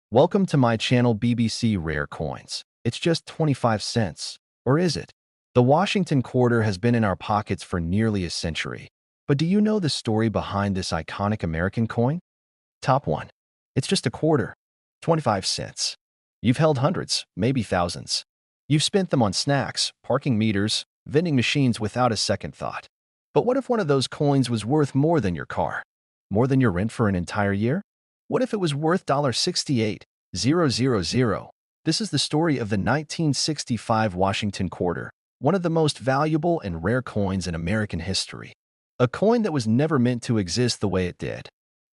Welcome to my channel BBC Rare Coins. It's just 25 cents. Or is it? The Washington quarter has been in our pockets for nearly a century. But do you know the story behind this iconic American coin? Top 1. It's just a quarter. 25 cents. You've held hundreds, maybe thousands. You've spent them on snacks, parking meters, vending machines without a second thought. But what if one of those coins was worth more than your car? More than your rent for an entire year? What if it was worth $68,000? This is the story of the 1965 Washington quarter, one of the most valuable and rare coins in American history. A coin that was never meant to exist the way it did.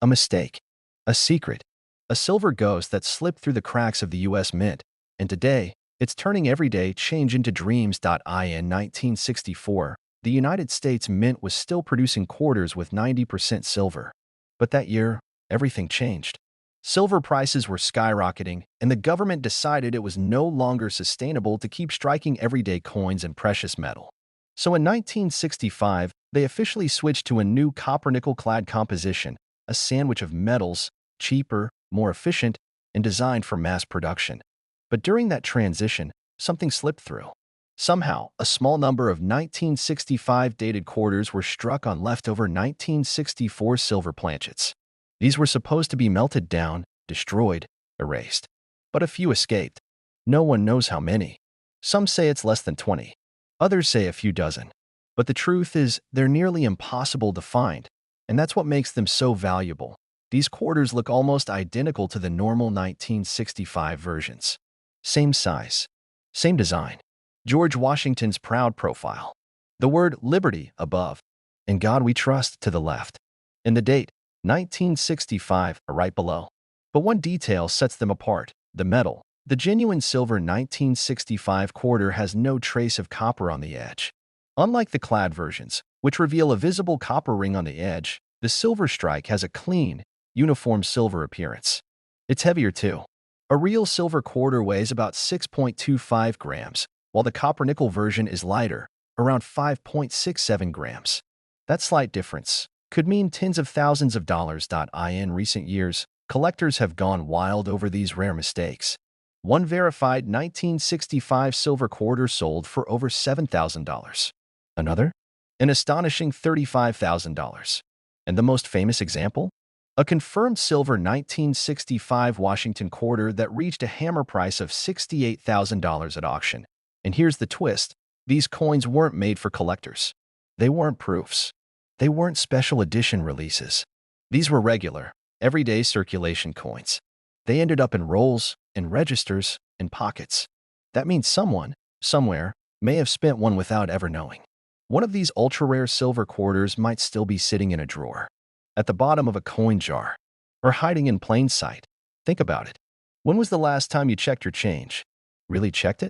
A mistake. A secret. A silver ghost that slipped through the cracks of the U.S. Mint. And today, it's turning everyday change into dreams. In 1964, the United States Mint was still producing quarters with 90% silver. But that year, everything changed. Silver prices were skyrocketing, and the government decided it was no longer sustainable to keep striking everyday coins and precious metal. So in 1965, they officially switched to a new copper-nickel-clad composition, a sandwich of metals, cheaper, more efficient, and designed for mass production. But during that transition, something slipped through. Somehow, a small number of 1965 dated quarters were struck on leftover 1964 silver planchets. These were supposed to be melted down, destroyed, erased. But a few escaped. No one knows how many. Some say it's less than 20. Others say a few dozen. But the truth is, they're nearly impossible to find, and that's what makes them so valuable. These quarters look almost identical to the normal 1965 versions. Same size. Same design. George Washington's proud profile. The word Liberty above. "In God We Trust" to the left. And the date, 1965, right below. But one detail sets them apart: the metal. The genuine silver 1965 quarter has no trace of copper on the edge. Unlike the clad versions, which reveal a visible copper ring on the edge, the silver strike has a clean, uniform silver appearance. It's heavier too. A real silver quarter weighs about 6.25 grams, while the copper-nickel version is lighter, around 5.67 grams. That slight difference could mean tens of thousands of dollars. In recent years, collectors have gone wild over these rare mistakes. One verified 1965 silver quarter sold for over $7,000. Another? An astonishing $35,000. And the most famous example? A confirmed silver 1965 Washington quarter that reached a hammer price of $68,000 at auction. And here's the twist: these coins weren't made for collectors. They weren't proofs. They weren't special edition releases. These were regular, everyday circulation coins. They ended up in rolls, in registers, in pockets. That means someone, somewhere, may have spent one without ever knowing. One of these ultra-rare silver quarters might still be sitting in a drawer, at the bottom of a coin jar, or hiding in plain sight. Think about it. When was the last time you checked your change? Really checked it?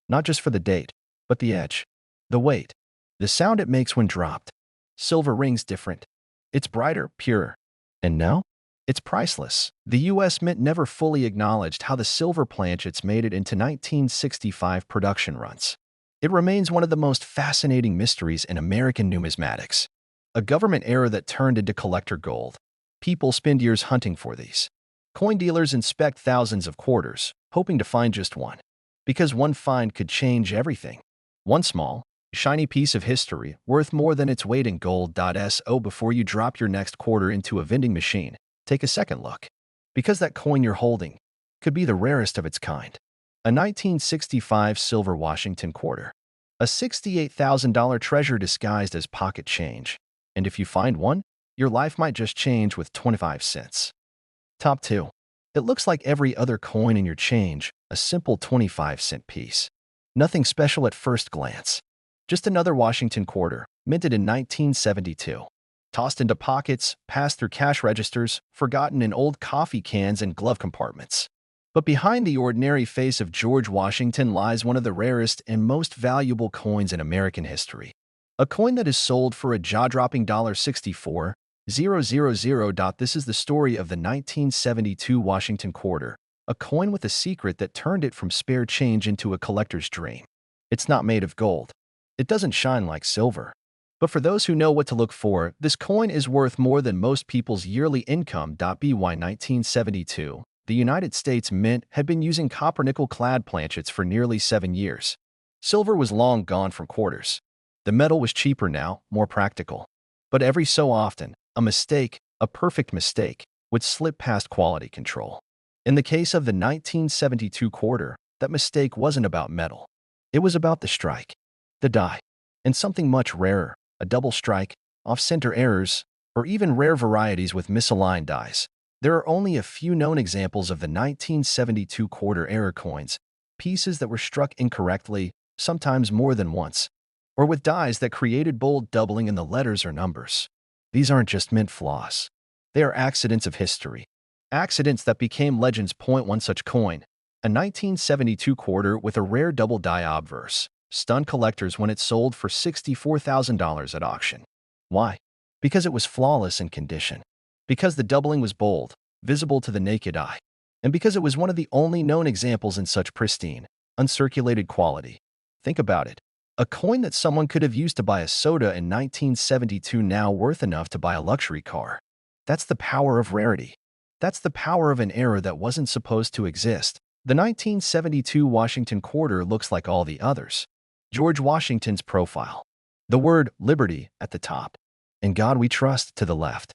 Not just for the date, but the edge, the weight, the sound it makes when dropped. Silver rings different. It's brighter, purer. And now? It's priceless. The U.S. Mint never fully acknowledged how the silver planchets made it into 1965 production runs. It remains one of the most fascinating mysteries in American numismatics. A government error that turned into collector gold. People spend years hunting for these. Coin dealers inspect thousands of quarters, hoping to find just one. Because one find could change everything. One small, shiny piece of history worth more than its weight in gold. So before you drop your next quarter into a vending machine, take a second look. Because that coin you're holding could be the rarest of its kind. A 1965 silver Washington quarter. A $68,000 treasure disguised as pocket change. And if you find one, your life might just change with 25 cents. Top 2. It looks like every other coin in your change, a simple 25-cent piece. Nothing special at first glance. Just another Washington quarter, minted in 1972. Tossed into pockets, passed through cash registers, forgotten in old coffee cans and glove compartments. But behind the ordinary face of George Washington lies one of the rarest and most valuable coins in American history. A coin that is sold for a jaw-dropping $64,000. This is the story of the 1972 Washington quarter, a coin with a secret that turned it from spare change into a collector's dream. It's not made of gold. It doesn't shine like silver. But for those who know what to look for, this coin is worth more than most people's yearly income. By 1972, the United States Mint had been using copper-nickel-clad planchets for nearly 7 years. Silver was long gone from quarters. The metal was cheaper now, more practical. But every so often, a mistake, a perfect mistake, would slip past quality control. In the case of the 1972 quarter, that mistake wasn't about metal. It was about the strike, the die, and something much rarer, a double strike, off-center errors, or even rare varieties with misaligned dies. There are only a few known examples of the 1972 quarter error coins, pieces that were struck incorrectly, sometimes more than once, or with dies that created bold doubling in the letters or numbers. These aren't just mint flaws. They are accidents of history. Accidents that became legends. Point one such coin, a 1972 quarter with a rare double die obverse, stunned collectors when it sold for $64,000 at auction. Why? Because it was flawless in condition. Because the doubling was bold, visible to the naked eye. And because it was one of the only known examples in such pristine, uncirculated quality. Think about it. A coin that someone could have used to buy a soda in 1972 now worth enough to buy a luxury car. That's the power of rarity. That's the power of an era that wasn't supposed to exist. The 1972 Washington quarter looks like all the others. George Washington's profile. The word liberty at the top. "In God we trust" to the left.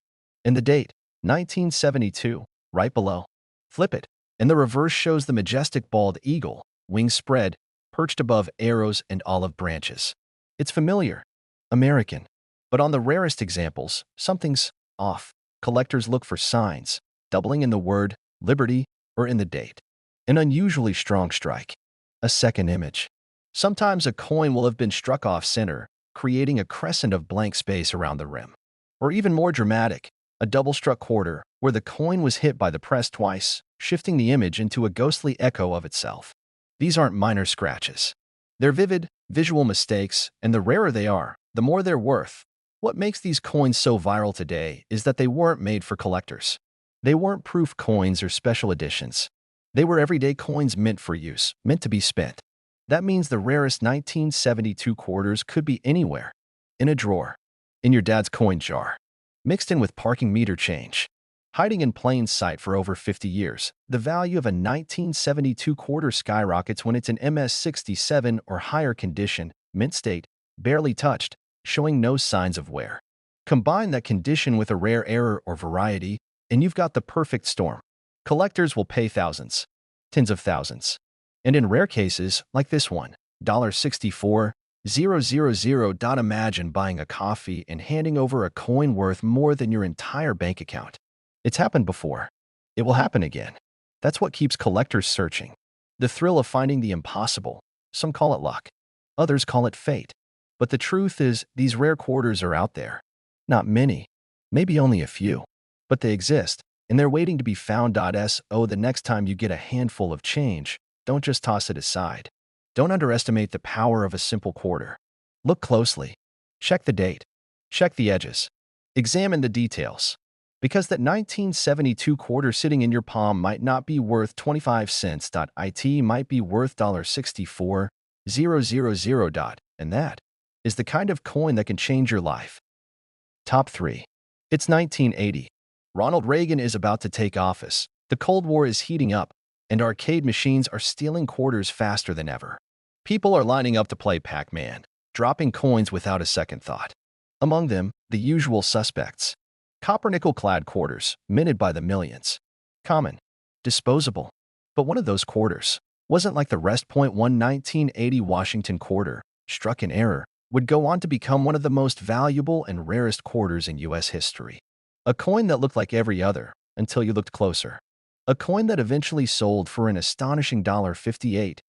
And the date, 1972, right below. Flip it, and the reverse shows the majestic bald eagle, wings spread, perched above arrows and olive branches. It's familiar, American. But on the rarest examples, something's off. Collectors look for signs, doubling in the word, liberty, or in the date. An unusually strong strike. A second image. Sometimes a coin will have been struck off center, creating a crescent of blank space around the rim. Or even more dramatic, a double-struck quarter, where the coin was hit by the press twice, shifting the image into a ghostly echo of itself. These aren't minor scratches. They're vivid, visual mistakes, and the rarer they are, the more they're worth. What makes these coins so viral today is that they weren't made for collectors. They weren't proof coins or special editions. They were everyday coins meant for use, meant to be spent. That means the rarest 1972 quarters could be anywhere. In a drawer. In your dad's coin jar. Mixed in with parking meter change. Hiding in plain sight for over 50 years, the value of a 1972 quarter skyrockets when it's in MS67 or higher condition, mint state, barely touched, showing no signs of wear. Combine that condition with a rare error or variety, and you've got the perfect storm. Collectors will pay thousands, tens of thousands. And in rare cases, like this one, $64,000. Imagine buying a coffee and handing over a coin worth more than your entire bank account. It's happened before. It will happen again. That's what keeps collectors searching. The thrill of finding the impossible. Some call it luck. Others call it fate. But the truth is, these rare quarters are out there. Not many. Maybe only a few. But they exist, and they're waiting to be found. So the next time you get a handful of change, don't just toss it aside. Don't underestimate the power of a simple quarter. Look closely. Check the date. Check the edges. Examine the details. Because that 1972 quarter sitting in your palm might not be worth 25 cents. It might be worth $64,000. And that is the kind of coin that can change your life. Top 3. It's 1980. Ronald Reagan is about to take office. The Cold War is heating up, and arcade machines are stealing quarters faster than ever. People are lining up to play Pac-Man, dropping coins without a second thought. Among them, the usual suspects. Copper-nickel-clad quarters, minted by the millions. Common. Disposable. But one of those quarters wasn't like the rest. 1980 Washington quarter, struck in error, would go on to become one of the most valuable and rarest quarters in U.S. history. A coin that looked like every other, until you looked closer. A coin that eventually sold for an astonishing $58,000.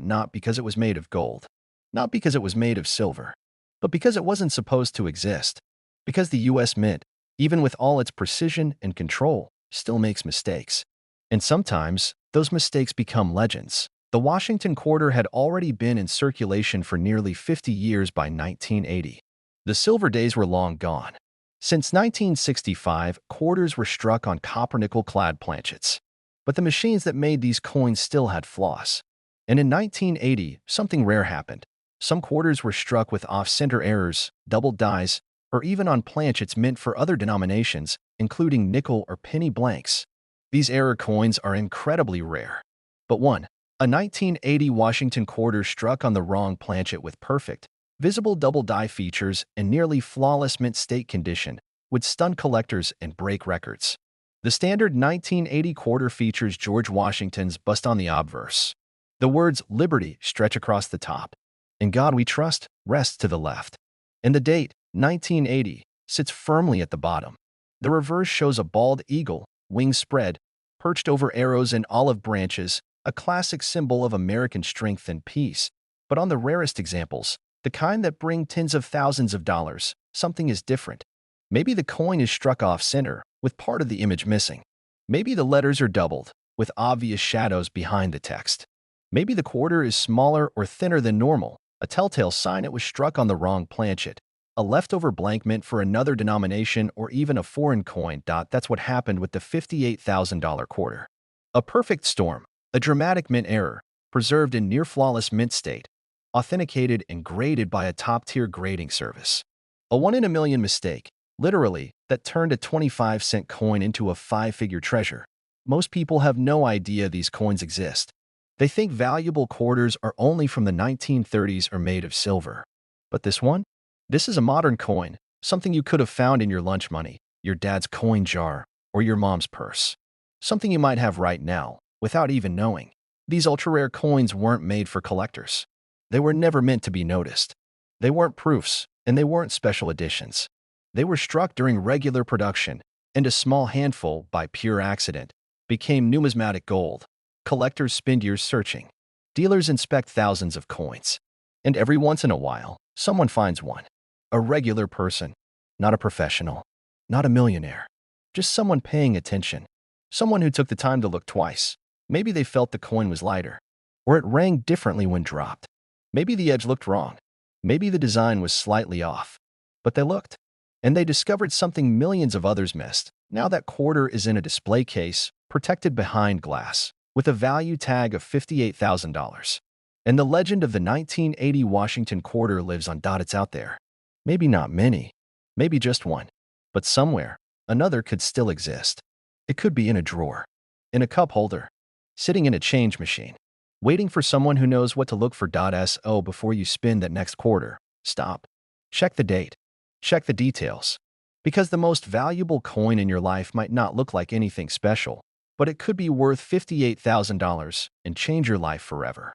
Not because it was made of gold. Not because it was made of silver. But because it wasn't supposed to exist. Because the U.S. Mint, even with all its precision and control, still makes mistakes. And sometimes, those mistakes become legends. The Washington quarter had already been in circulation for nearly 50 years by 1980. The silver days were long gone. Since 1965, quarters were struck on copper-nickel-clad planchets. But the machines that made these coins still had flaws. And in 1980, something rare happened. Some quarters were struck with off-center errors, doubled dies, or even on planchets meant for other denominations, including nickel or penny blanks. These error coins are incredibly rare. But 1. A 1980 Washington quarter struck on the wrong planchet with perfect, visible double die features and nearly flawless mint state condition would stun collectors and break records. The standard 1980 quarter features George Washington's bust on the obverse. The words "Liberty" stretch across the top. "In God We Trust" rests to the left. And the date, 1980, sits firmly at the bottom. The reverse shows a bald eagle, wings spread, perched over arrows and olive branches, a classic symbol of American strength and peace. But on the rarest examples, the kind that bring tens of thousands of dollars, something is different. Maybe the coin is struck off center, with part of the image missing. Maybe the letters are doubled, with obvious shadows behind the text. Maybe the quarter is smaller or thinner than normal, a telltale sign it was struck on the wrong planchet, a leftover blank mint for another denomination, or even a foreign coin. That's what happened with the $58,000 quarter. A perfect storm, a dramatic mint error, preserved in near-flawless mint state, authenticated and graded by a top-tier grading service. A one-in-a-million mistake, literally, that turned a 25-cent coin into a five-figure treasure. Most people have no idea these coins exist. They think valuable quarters are only from the 1930s or made of silver. But this one? This is a modern coin, something you could have found in your lunch money, your dad's coin jar, or your mom's purse. Something you might have right now, without even knowing. These ultra-rare coins weren't made for collectors. They were never meant to be noticed. They weren't proofs, and they weren't special editions. They were struck during regular production, and a small handful, by pure accident, became numismatic gold. Collectors spend years searching. Dealers inspect thousands of coins. And every once in a while, someone finds one. A regular person, not a professional, not a millionaire. Just someone paying attention. Someone who took the time to look twice. Maybe they felt the coin was lighter, or it rang differently when dropped. Maybe the edge looked wrong. Maybe the design was slightly off. But they looked, and they discovered something millions of others missed. Now that quarter is in a display case, protected behind glass, with a value tag of $58,000. And the legend of the 1980 Washington quarter lives on. It's out there. Maybe not many, maybe just one. But somewhere, another could still exist. It could be in a drawer, in a cup holder, sitting in a change machine, waiting for someone who knows what to look for. So before you spend that next quarter, stop. Check the date. Check the details. Because the most valuable coin in your life might not look like anything special, but it could be worth $58,000 and change your life forever.